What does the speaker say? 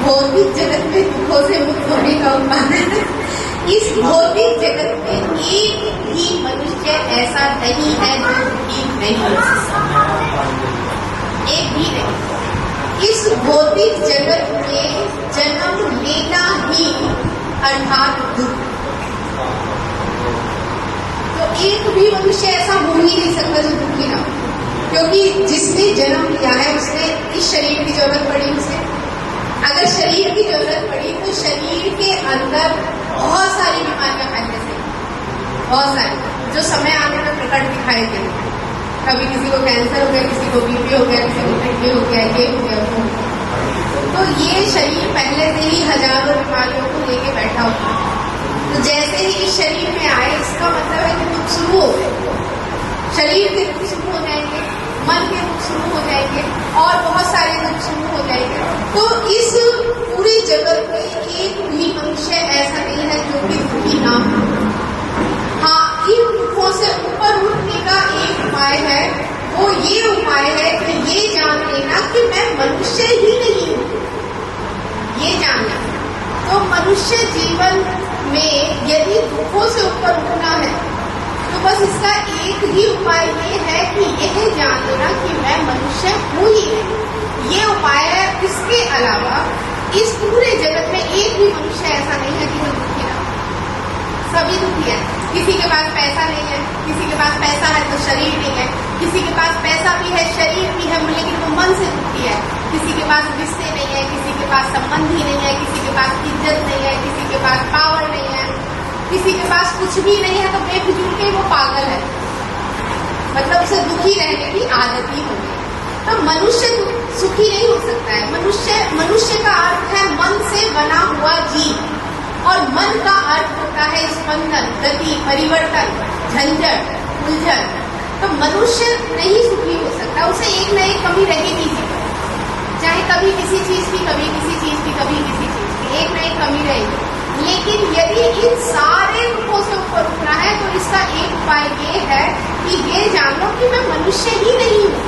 भौतिक जगत में दुखों से मुक्त होने का उपाय इस भौतिक जगत में एक भी मनुष्य ऐसा नहीं है जो दुखी नहीं हो सकता, एक भी नहीं। इस भौतिक जगत में जन्म लेना ही अर्थात दुख। तो एक भी मनुष्य ऐसा हो ही नहीं सकता जो दुखी ना हो, क्योंकि जिसने जन्म लिया है उसने इस शरीर की जरूरत पड़ी उसे। अगर शरीर की जरूरत पड़ी तो शरीर के अंदर बहुत सारी बीमारियां पहले से, बहुत सारी, जो समय आने में प्रकट दिखाई देती। कभी किसी को कैंसर हो गया, किसी को बीपी हो गया, किसी को किडनी हो गया, ये हो गया, वो हो गया। तो ये शरीर पहले से ही हजारों बीमारियों को लेके बैठा हुआ है। तो जैसे ही इस शरीर में आए, इसका मतलब है कि दुख शुरू हो गए, शरीर के दुख शुरू हो जाएंगे, मन के दुख शुरू हो जाएंगे और बहुत सारे दुख शुरू हो जाएंगे। तो इस पूरे जगत में एक भी मनुष्य ऐसा नहीं है जो कि दुखी ना हो। हाँ, इन दुखों से ऊपर उठने का एक उपाय है, वो ये उपाय है कि ये जान लेना कि मैं मनुष्य ही नहीं हूँ, ये जानना। तो मनुष्य जीवन में यदि दुखों से ऊपर उठना है तो बस इसका एक ही उपाय ये है कि यह जान लेना कि मैं मनुष्य हूँ ही नहीं, ये उपाय है। इसके अलावा इस पूरे जगत में एक भी मनुष्य ऐसा नहीं है कि जो दुखी ना हो। सभी दुखी है। किसी के पास पैसा नहीं है, किसी के पास पैसा है तो शरीर नहीं है, किसी के पास पैसा भी है, शरीर भी है, लेकिन वो मन से दुखी है। किसी के पास रिश्ते नहीं है, किसी के पास संबंध ही नहीं है, किसी के पास इज्जत नहीं है, किसी के पास पावर नहीं है, किसी के पास कुछ भी नहीं है, तो बेफिजूल के वो पागल है, मतलब उसे दुखी रहने की आदत ही हो गई। तो मनुष्य सुखी नहीं हो सकता है। मनुष्य का अर्थ है मन से बना हुआ जीव, और मन का अर्थ होता है स्पंदन, गति, परिवर्तन, झंझट, उलझन। तो मनुष्य नहीं सुखी हो सकता, उसे एक न एक कमी रहेगी जीवन, चाहे कभी किसी चीज की, कभी किसी चीज की, कभी किसी चीज की, एक न एक कमी रहेगी। लेकिन यदि इन सारे दुखों से ऊपर उठना है तो इसका एक उपाय ये है कि ये जानो कि मैं मनुष्य ही नहीं हूँ,